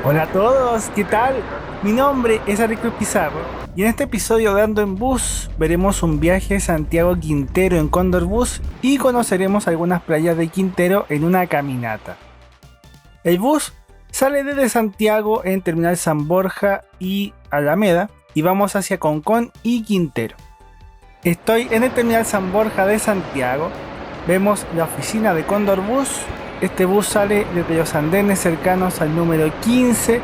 Hola a todos, ¿qué tal? Mi nombre es Enrique Pizarro y en este episodio de Ando en Bus veremos un viaje a Santiago-Quintero en Cóndor Bus y conoceremos algunas playas de Quintero en una caminata. El bus sale desde Santiago en Terminal San Borja y Alameda y vamos hacia Concón y Quintero. Estoy en el Terminal San Borja de Santiago, vemos la oficina de Cóndor Bus. Este bus sale desde los andenes cercanos al número 15,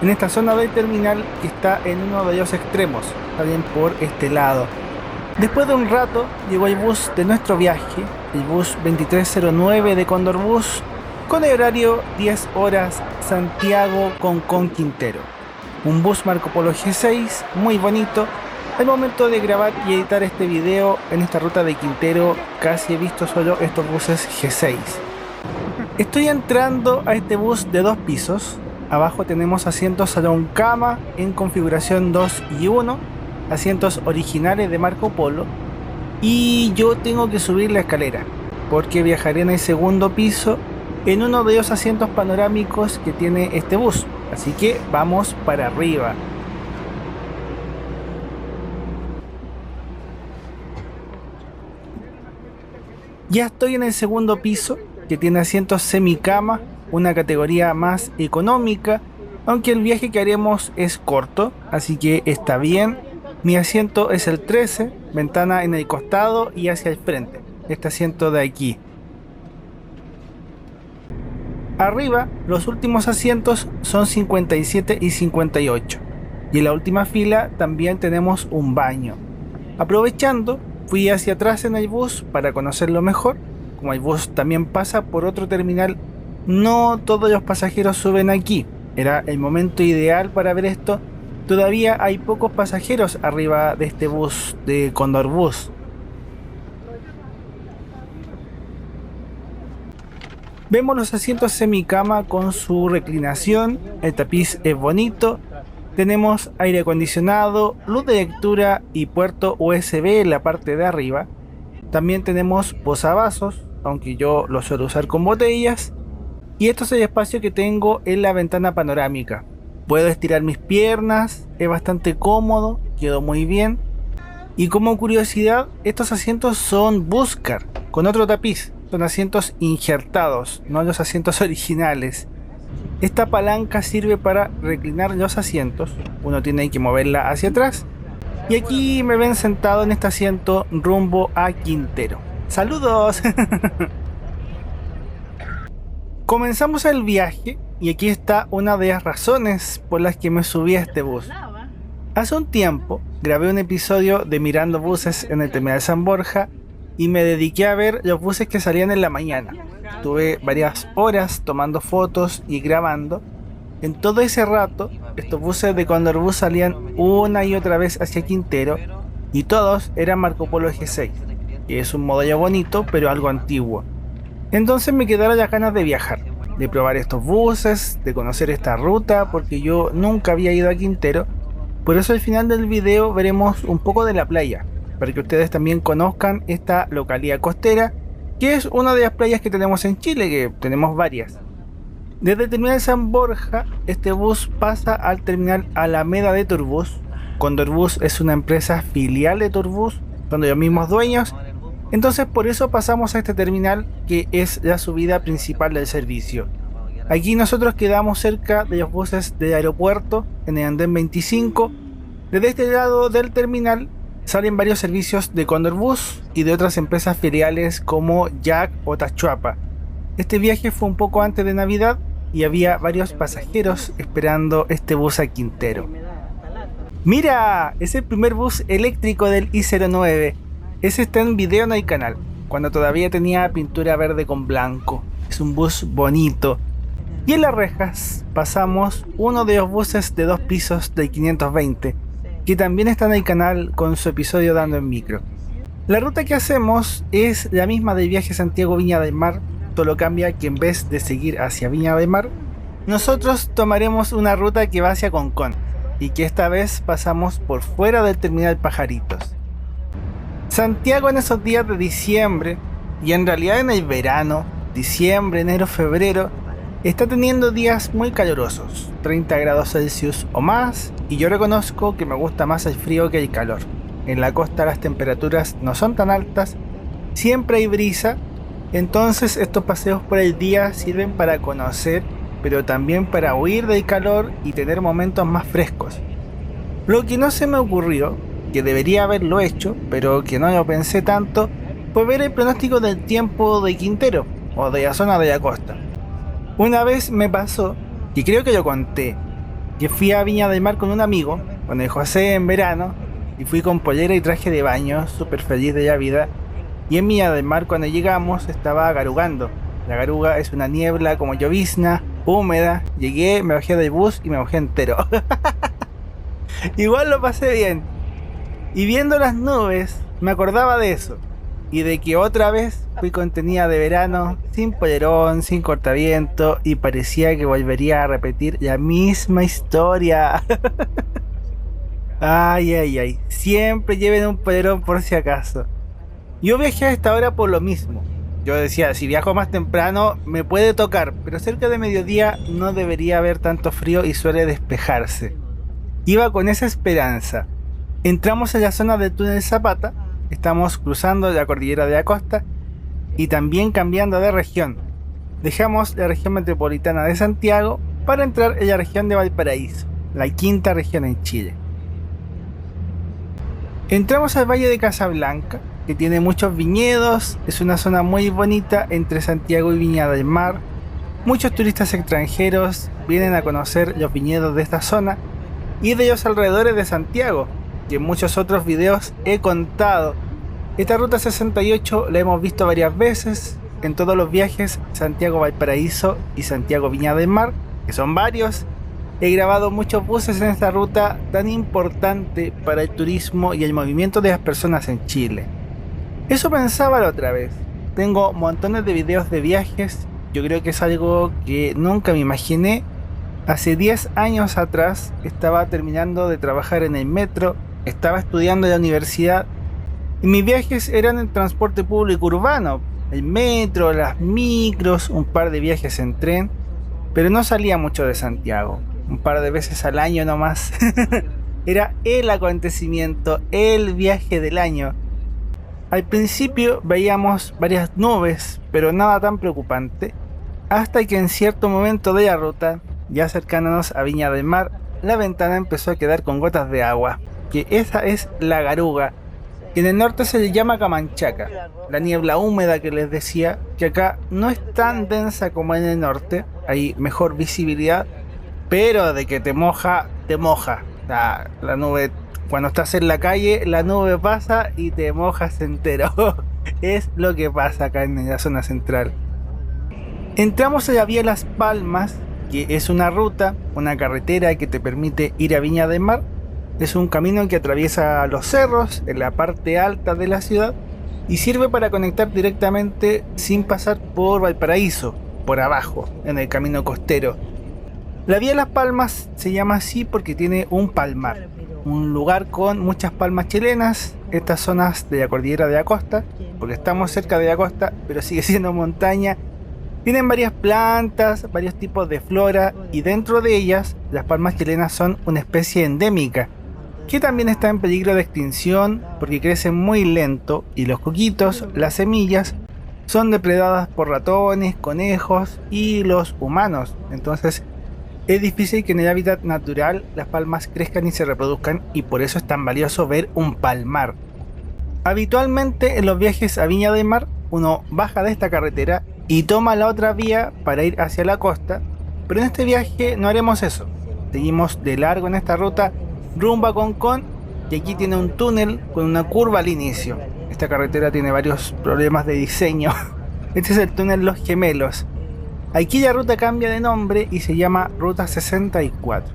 en esta zona del terminal que está en uno de los extremos, salen por este lado. Después de un rato llegó el bus de nuestro viaje, el bus 2309 de Cóndor Bus, con el horario 10 horas Santiago Concón Quintero. Un bus Marco Polo G6, muy bonito. Al momento de grabar y editar este video en esta ruta de Quintero, casi he visto solo estos buses G6. Estoy entrando a este bus de 2 pisos. Abajo tenemos asientos salón cama en configuración 2 y 1, asientos originales de Marco Polo, y yo tengo que subir la escalera porque viajaré en el segundo piso en uno de los asientos panorámicos que tiene este bus, así que vamos para arriba. Ya estoy en el segundo piso, que tiene asientos semicama, una categoría más económica, aunque el viaje que haremos es corto, así que está bien. Mi asiento es el 13, ventana en el costado y hacia el frente, este asiento de aquí. Arriba, los últimos asientos son 57 y 58, y en la última fila también tenemos un baño. Aprovechando, fui hacia atrás en el bus para conocerlo mejor. Como el bus también pasa por otro terminal, no todos los pasajeros suben aquí. Era el momento ideal para ver esto. Todavía hay pocos pasajeros arriba de este bus de Cóndor Bus. Vemos los asientos semicama con su reclinación. El tapiz es bonito. Tenemos aire acondicionado, luz de lectura y puerto USB en la parte de arriba. También tenemos posavasos, aunque yo lo suelo usar con botellas. Y esto es el espacio que tengo en la ventana panorámica. Puedo estirar mis piernas, es bastante cómodo, quedó muy bien. Y como curiosidad, estos asientos son Buscar, con otro tapiz. Son asientos injertados, no los asientos originales. Esta palanca sirve para reclinar los asientos. Uno tiene que moverla hacia atrás. Y aquí me ven sentado en este asiento rumbo a Quintero. ¡Saludos! Comenzamos el viaje y aquí está una de las razones por las que me subí a este bus. Hace un tiempo grabé un episodio de Mirando Buses en el Terminal San Borja y me dediqué a ver los buses que salían en la mañana. Tuve varias horas tomando fotos y grabando. En todo ese rato, estos buses de Cóndor Bus salían una y otra vez hacia Quintero y todos eran Marco Polo G6, que es un modelo bonito pero algo antiguo. Entonces me quedaron las ganas de viajar, de probar estos buses, de conocer esta ruta, porque yo nunca había ido a Quintero. Por eso al final del video veremos un poco de la playa, para que ustedes también conozcan esta localidad costera, que es una de las playas que tenemos en Chile, que tenemos varias. Desde el terminal San Borja, este bus pasa al terminal Alameda de Turbus. Cóndor Bus es una empresa filial de Turbus, son de los mismos dueños. Entonces por eso pasamos a este terminal, que es la subida principal del servicio. Aquí nosotros quedamos cerca de los buses del aeropuerto, en el andén 25. Desde este lado del terminal salen varios servicios de Cóndor Bus y de otras empresas filiales como Jack o Tachuapa. Este viaje fue un poco antes de Navidad y había varios pasajeros esperando este bus a Quintero. ¡Mira! Es el primer bus eléctrico del I-09. Ese está en video en el canal, cuando todavía tenía pintura verde con blanco. Es un bus bonito. Y en Las Rejas pasamos uno de los buses de 2 pisos del 520, que también está en el canal con su episodio Dando en Micro. La ruta que hacemos es la misma del viaje Santiago-Viña del Mar, solo cambia que en vez de seguir hacia Viña del Mar, nosotros tomaremos una ruta que va hacia Concón, y que esta vez pasamos por fuera del terminal Pajaritos. Santiago en esos días de diciembre, y en realidad en el verano, diciembre, enero, febrero, Está teniendo días muy calurosos, 30 grados Celsius o más, y yo reconozco que me gusta más el frío que el calor. En la costa las temperaturas no son tan altas, siempre hay brisa, entonces estos paseos por el día sirven para conocer, pero también para huir del calor y tener momentos más frescos. Lo que no se me ocurrió, que debería haberlo hecho, pero que no lo pensé tanto, fue ver el pronóstico del tiempo de Quintero, o de la zona de la costa. Una vez me pasó, y creo que lo conté, que fui a Viña del Mar con un amigo, con el José en verano, y fui con pollera y traje de baño, súper feliz de la vida, y en Viña del Mar cuando llegamos estaba garugando. La garuga es una niebla como llovizna, húmeda, llegué, me bajé del bus y me mojé entero. Igual lo pasé bien, y viendo las nubes me acordaba de eso, y de que otra vez fui contenida de verano, sin polerón, sin cortaviento, y parecía que volvería a repetir la misma historia. Ay, ay, ay, siempre lleven un polerón por si acaso. Yo viajé a esta hora por lo mismo. Yo decía, si viajo más temprano me puede tocar, pero cerca de mediodía no debería haber tanto frío y suele despejarse. Iba con esa esperanza. Entramos en la zona del túnel Zapata, estamos cruzando la cordillera de la costa y también cambiando de región. Dejamos la región metropolitana de Santiago para entrar en la región de Valparaíso, la quinta región en Chile. Entramos al Valle de Casablanca, que tiene muchos viñedos, es una zona muy bonita entre Santiago y Viña del Mar. Muchos turistas extranjeros vienen a conocer los viñedos de esta zona y de los alrededores de Santiago, que en muchos otros videos he contado. Esta ruta 68 la hemos visto varias veces en todos los viajes Santiago-Valparaíso y Santiago-Viña del Mar, que son varios. He grabado muchos buses en esta ruta tan importante para el turismo y el movimiento de las personas en Chile. Eso pensaba la otra vez. Tengo montones de videos de viajes. Yo creo que es algo que nunca me imaginé. Hace 10 años atrás estaba terminando de trabajar en el metro, estaba estudiando en la universidad y mis viajes eran en transporte público urbano, el metro, las micros, un par de viajes en tren, pero no salía mucho de Santiago, un par de veces al año nomás. Era el acontecimiento, el viaje del año. Al principio veíamos varias nubes, pero nada tan preocupante, hasta que en cierto momento de la ruta, ya cercándonos a Viña del Mar, la ventana empezó a quedar con gotas de agua, que esa es la garuga, que en el norte se le llama camanchaca, la niebla húmeda que les decía, que acá no es tan densa como en el norte, hay mejor visibilidad, pero de que te moja, te moja. La nube, cuando estás en la calle, la nube pasa y te mojas entero. Es lo que pasa acá en la zona central. Entramos a la vía Las Palmas, que es una ruta, una carretera que te permite ir a Viña del Mar. Es un camino que atraviesa los cerros en la parte alta de la ciudad y sirve para conectar directamente sin pasar por Valparaíso, por abajo, en el camino costero. La vía Las Palmas se llama así porque tiene un palmar, un lugar con muchas palmas chilenas, estas zonas de la cordillera de la costa, porque estamos cerca de la costa, pero sigue siendo montaña. Tienen varias plantas, varios tipos de flora y dentro de ellas las palmas chilenas son una especie endémica que también está en peligro de extinción porque crecen muy lento y los coquitos, las semillas, son depredadas por ratones, conejos y los humanos. Entonces es difícil que en el hábitat natural las palmas crezcan y se reproduzcan y por eso es tan valioso ver un palmar. Habitualmente en los viajes a Viña del Mar uno baja de esta carretera y toma la otra vía para ir hacia la costa, pero en este viaje no haremos eso. Seguimos de largo en esta ruta rumbo a Concón y aquí tiene un túnel con una curva al inicio. Esta carretera tiene varios problemas de diseño. Este es el túnel Los Gemelos. Aquí la ruta cambia de nombre y se llama Ruta 64.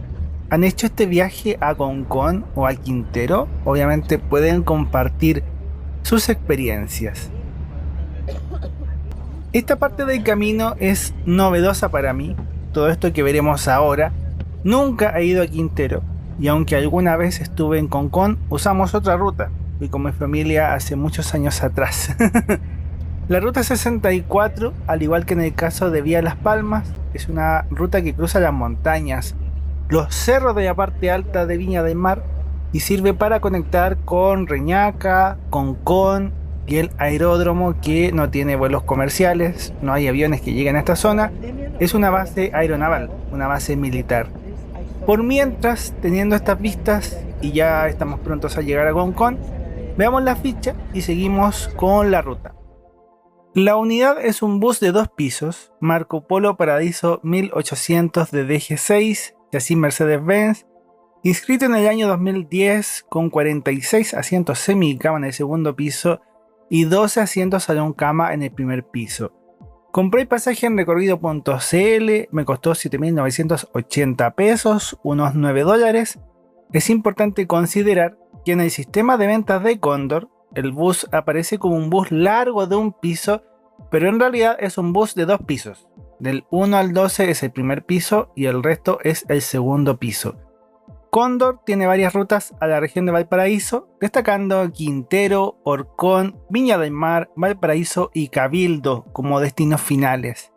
¿Han hecho este viaje a Concón o a Quintero? Obviamente pueden compartir sus experiencias. Esta parte del camino es novedosa para mí. Todo esto que veremos ahora. Nunca he ido a Quintero y aunque alguna vez estuve en Concón, usamos otra ruta. Fui con mi familia hace muchos años atrás. La ruta 64, al igual que en el caso de Vía Las Palmas, es una ruta que cruza las montañas, los cerros de la parte alta de Viña del Mar y sirve para conectar con Reñaca, Concón y el aeródromo, que no tiene vuelos comerciales, no hay aviones que lleguen a esta zona, es una base aeronaval, una base militar. Por mientras, teniendo estas vistas y ya estamos prontos a llegar a Concón, veamos la ficha y seguimos con la ruta. La unidad es un bus de 2 pisos, Marco Polo Paradiso 1800 de DG6, chasis Mercedes-Benz, inscrito en el año 2010 con 46 asientos semicama en el segundo piso y 12 asientos salón cama en el primer piso. Compré pasaje en recorrido.cl, me costó 7.980 pesos, unos $9. Es importante considerar que en el sistema de ventas de Cóndor, el bus aparece como un bus largo de un piso, pero en realidad es un bus de 2 pisos. Del 1 al 12 es el primer piso y el resto es el segundo piso. Cóndor tiene varias rutas a la región de Valparaíso, destacando Quintero, Orcón, Viña del Mar, Valparaíso y Cabildo como destinos finales.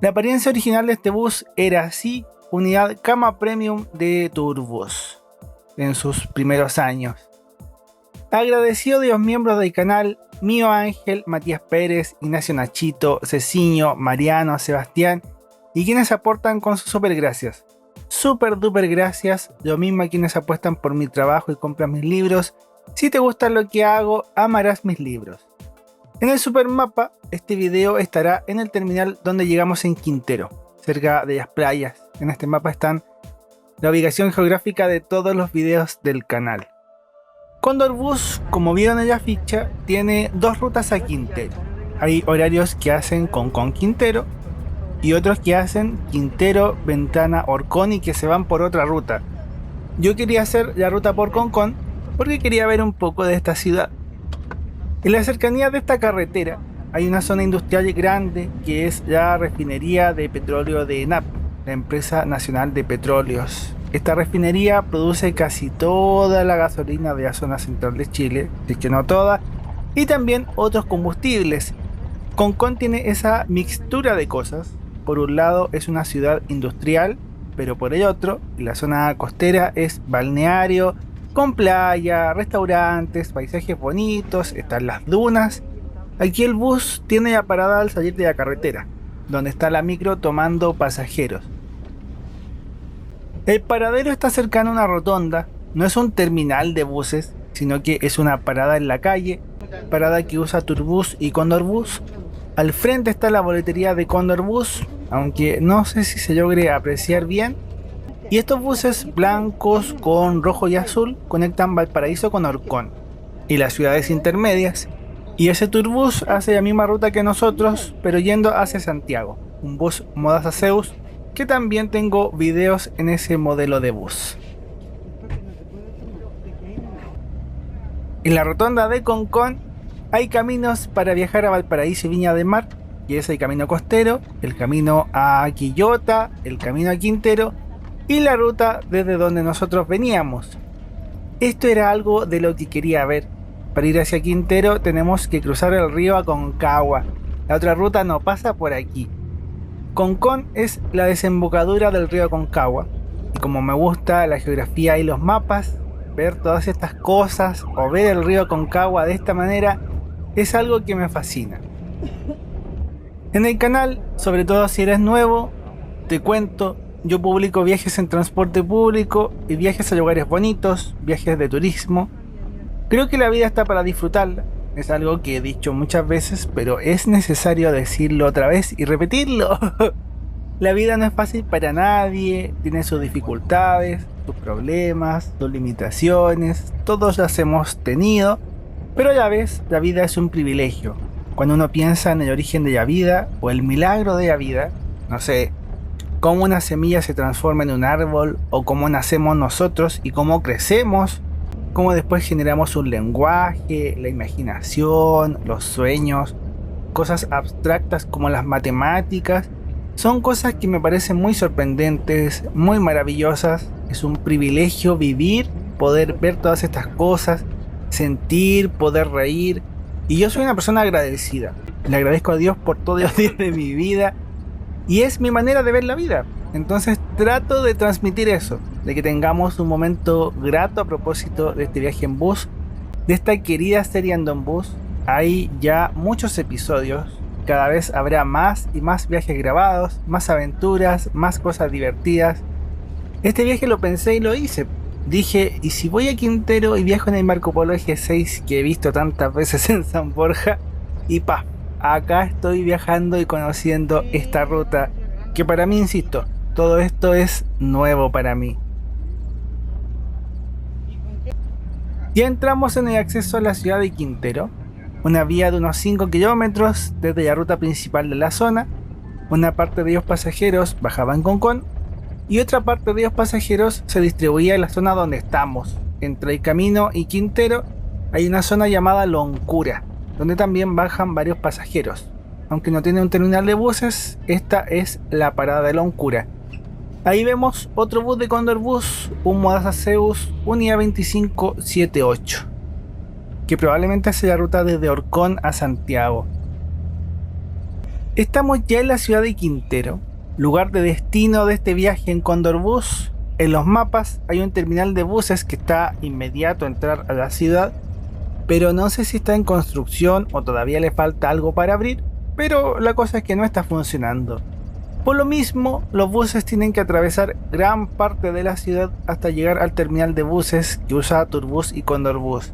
La apariencia original de este bus era así, unidad cama premium de Turbus en sus primeros años. Agradecido de los miembros del canal Mío Ángel, Matías Pérez, Ignacio Nachito, Ceciño, Mariano, Sebastián y quienes aportan con sus super gracias. Super duper gracias, lo mismo a quienes apuestan por mi trabajo y compran mis libros. Si te gusta lo que hago, amarás mis libros. En el supermapa, este video estará en el terminal donde llegamos en Quintero, cerca de las playas. En este mapa están la ubicación geográfica de todos los videos del canal. Cóndor Bus, como vieron en la ficha, tiene 2 rutas a Quintero. Hay horarios que hacen con Quintero y otros que hacen Quintero, Ventana, Orcón y que se van por otra ruta. Yo quería hacer la ruta por Concón porque quería ver un poco de esta ciudad. En la cercanía de esta carretera hay una zona industrial grande que es la refinería de petróleo de ENAP, la Empresa Nacional de Petróleos. Esta refinería produce casi toda la gasolina de la zona central de Chile, si es que no toda, y también otros combustibles. Concón tiene esa mixtura de cosas. Por un lado es una ciudad industrial, pero por el otro, la zona costera es balneario, con playa, restaurantes, paisajes bonitos, están las dunas. Aquí el bus tiene la parada al salir de la carretera, donde está la micro tomando pasajeros. El paradero está cercano a una rotonda, no es un terminal de buses, sino que es una parada en la calle, parada que usa Turbus y Cóndor Bus. Al frente está la boletería de Cóndor Bus, aunque no sé si se logre apreciar bien. Y estos buses blancos con rojo y azul conectan Valparaíso con Orcón y las ciudades intermedias. Y ese Turbus hace la misma ruta que nosotros, pero yendo hacia Santiago. Un bus Modaza Zeus, que también tengo videos en ese modelo de bus. En la rotonda de Concón hay caminos para viajar a Valparaíso y Viña del Mar, y es el camino costero, el camino a Quillota, el camino a Quintero y la ruta desde donde nosotros veníamos. Esto era algo de lo que quería ver. Para ir hacia Quintero tenemos que cruzar el río Aconcagua. La otra ruta no pasa por aquí. Concón es la desembocadura del río Aconcagua, y como me gusta la geografía y los mapas, ver todas estas cosas o ver el río Aconcagua de esta manera es algo que me fascina. En el canal, sobre todo si eres nuevo, te cuento, yo publico viajes en transporte público y viajes a lugares bonitos, viajes de turismo. Creo que la vida está para disfrutarla, es algo que he dicho muchas veces, pero es necesario decirlo otra vez y repetirlo. La vida no es fácil para nadie, tiene sus dificultades, sus problemas, sus limitaciones, todos las hemos tenido, pero a la vez la vida es un privilegio. Cuando uno piensa en el origen de la vida o el milagro de la vida, no sé, cómo una semilla se transforma en un árbol o cómo nacemos nosotros y cómo crecemos, cómo después generamos un lenguaje, la imaginación, los sueños, cosas abstractas como las matemáticas, son cosas que me parecen muy sorprendentes, muy maravillosas. Es un privilegio vivir, poder ver todas estas cosas, sentir, poder reír. Y yo soy una persona agradecida. Le agradezco a Dios por todos los días de mi vida y es mi manera de ver la vida. Entonces trato de transmitir eso, de que tengamos un momento grato a propósito de este viaje en bus, de esta querida serie Ando en Bus. Hay ya muchos episodios, cada vez habrá más y más viajes grabados, más aventuras, más cosas divertidas. Este viaje lo pensé y lo hice. Dije, ¿y si voy a Quintero y viajo en el Marco Polo G6 que he visto tantas veces en San Borja? Y acá estoy viajando y conociendo esta ruta que para mí, insisto, todo esto es nuevo para mí. Ya entramos en el acceso a la ciudad de Quintero, una vía de unos 5 kilómetros desde la ruta principal de la zona. Una parte de ellos pasajeros bajaba en Concón y otra parte de ellos pasajeros se distribuía en la zona donde estamos. Entre el camino y Quintero hay una zona llamada Loncura, donde también bajan varios pasajeros. Aunque no tiene un terminal de buses, esta es la parada de Loncura. Ahí vemos otro bus de Cóndor Bus, un Modaza Zeus Unidad 2578, que probablemente hace la ruta desde Orcón a Santiago. Estamos ya en la ciudad de Quintero, lugar de destino de este viaje en Cóndor Bus. En los mapas hay un terminal de buses que está inmediato a entrar a la ciudad, pero no sé si está en construcción o todavía le falta algo para abrir, pero la cosa es que no está funcionando. Por lo mismo, los buses tienen que atravesar gran parte de la ciudad hasta llegar al terminal de buses que usa Turbus y Cóndor Bus.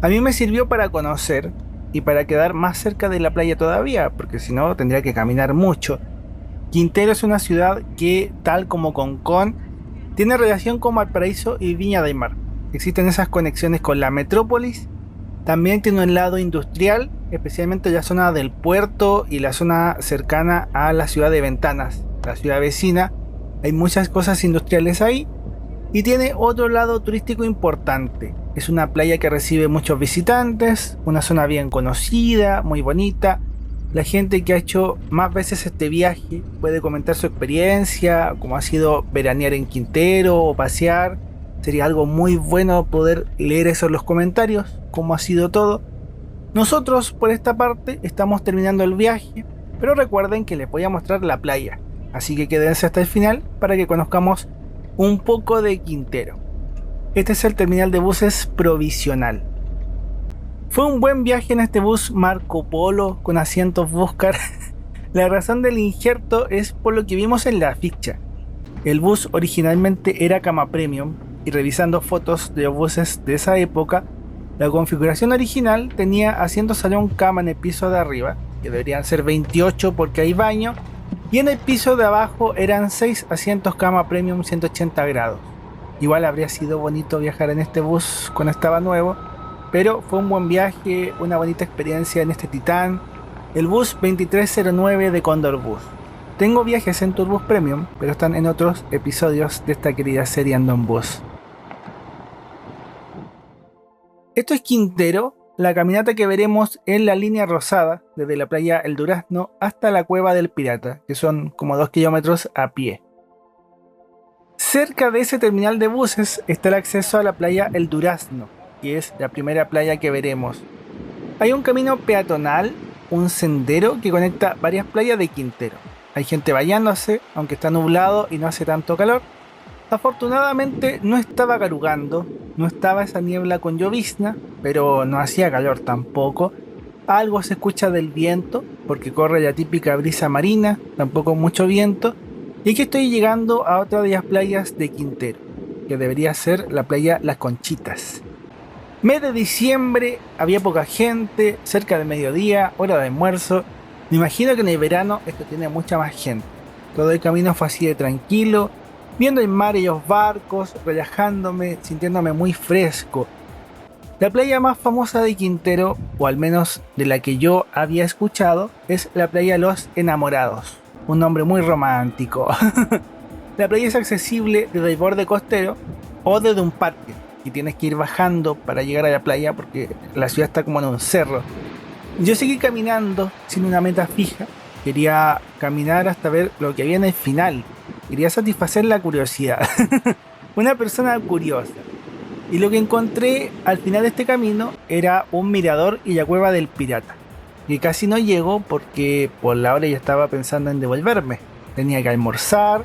A mí me sirvió para conocer y para quedar más cerca de la playa todavía, porque si no tendría que caminar mucho. Quintero es una ciudad que, tal como Concón, tiene relación con Valparaíso y Viña del Mar. Existen esas conexiones con la metrópolis. También tiene un lado industrial, especialmente la zona del puerto y la zona cercana a la ciudad de Ventanas, la ciudad vecina. Hay muchas cosas industriales ahí. Y tiene otro lado turístico importante. Es una playa que recibe muchos visitantes, una zona bien conocida, muy bonita. La gente que ha hecho más veces este viaje puede comentar su experiencia, cómo ha sido veranear en Quintero o pasear. Sería algo muy bueno poder leer eso en los comentarios, cómo ha sido todo. Nosotros por esta parte estamos terminando el viaje, pero recuerden que les voy a mostrar la playa, así que quédense hasta el final para que conozcamos un poco de Quintero. Este es el terminal de buses provisional. Fue un buen viaje en este bus Marco Polo con asientos Buscar. La razón del injerto es por lo que vimos en la ficha. El bus originalmente era cama premium, y revisando fotos de los buses de esa época, la configuración original tenía asientos salón cama en el piso de arriba, que deberían ser 28 porque hay baño, y en el piso de abajo eran 6 asientos cama premium 180 grados. Igual habría sido bonito viajar en este bus cuando estaba nuevo, pero fue un buen viaje, una bonita experiencia en este Titán, el bus 2309 de Cóndor Bus. Tengo viajes en Turbus Premium, pero están en otros episodios de esta querida serie Ando en Bus. Esto es Quintero. La caminata que veremos es la línea rosada, desde la playa El Durazno hasta la Cueva del Pirata, que son como 2 kilómetros a pie. Cerca de ese terminal de buses está el acceso a la playa El Durazno, que es la primera playa que veremos. Hay un camino peatonal, un sendero que conecta varias playas de Quintero. Hay gente bañándose, aunque está nublado y no hace tanto calor. Afortunadamente no estaba garugando, no estaba esa niebla con llovizna, pero no hacía calor tampoco. Algo se escucha del viento, porque corre la típica brisa marina, tampoco mucho viento. Y aquí estoy llegando a otra de las playas de Quintero, que debería ser la playa Las Conchitas. Mes de diciembre, había poca gente, cerca de mediodía, hora de almuerzo. Me imagino que en el verano esto tiene mucha más gente. Todo el camino fue así de tranquilo, viendo el mar y los barcos, relajándome, sintiéndome muy fresco. La playa más famosa de Quintero, o al menos de la que yo había escuchado, es la playa Los Enamorados, un nombre muy romántico. La playa es accesible desde el borde costero o desde un parque, y tienes que ir bajando para llegar a la playa porque la ciudad está como en un cerro. Yo seguí caminando sin una meta fija, quería caminar hasta ver lo que había en el final. Quería satisfacer la curiosidad. Una persona curiosa. Y lo que encontré al final de este camino era un mirador y la Cueva del Pirata. que casi no llego porque por la hora ya estaba pensando en devolverme. Tenía que almorzar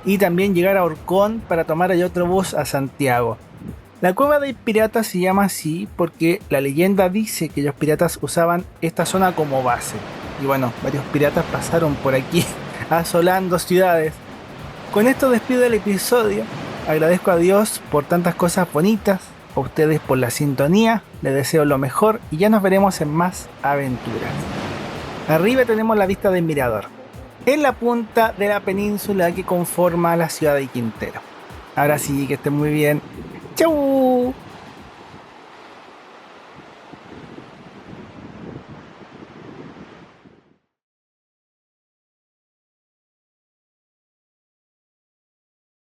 y también llegar a Orcón para tomar el otro bus a Santiago. La cueva del pirata se llama así porque la leyenda dice que los piratas usaban esta zona como base. Y bueno, varios piratas pasaron por aquí asolando ciudades. Con esto despido el episodio. Agradezco a Dios por tantas cosas bonitas, a ustedes por la sintonía, les deseo lo mejor y ya nos veremos en más aventuras. Arriba tenemos la vista del mirador, en la punta de la península que conforma la ciudad de Quintero. Ahora sí, que estén muy bien. ¡Chau!